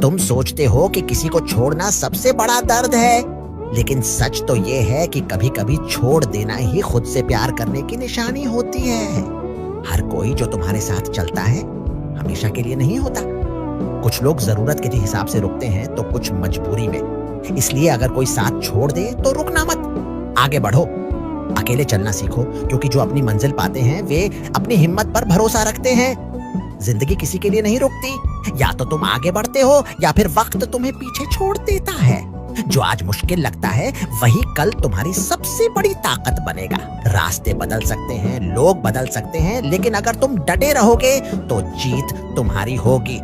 तुम सोचते हो कि किसी को छोड़ना सबसे बड़ा दर्द है, लेकिन सच तो ये है कि कभी कभी छोड़ देना ही खुद से प्यार करने की निशानी होती है। हर कोई जो तुम्हारे साथ चलता है हमेशा के लिए नहीं होता। कुछ लोग जरूरत के हिसाब से रुकते हैं तो कुछ मजबूरी में। इसलिए अगर कोई साथ छोड़ दे तो रुकना मत, आगे बढ़ो। अकेले चलना सीखो, क्योंकि जो अपनी मंजिल पाते हैं वे अपनी हिम्मत पर भरोसा रखते हैं। जिंदगी किसी के लिए नहीं रुकती, या तो तुम आगे बढ़ते हो या फिर वक्त तुम्हें पीछे छोड़ देता है। जो आज मुश्किल लगता है वही कल तुम्हारी सबसे बड़ी ताकत बनेगा। रास्ते बदल सकते हैं, लोग बदल सकते हैं, लेकिन अगर तुम डटे रहोगे तो जीत तुम्हारी होगी।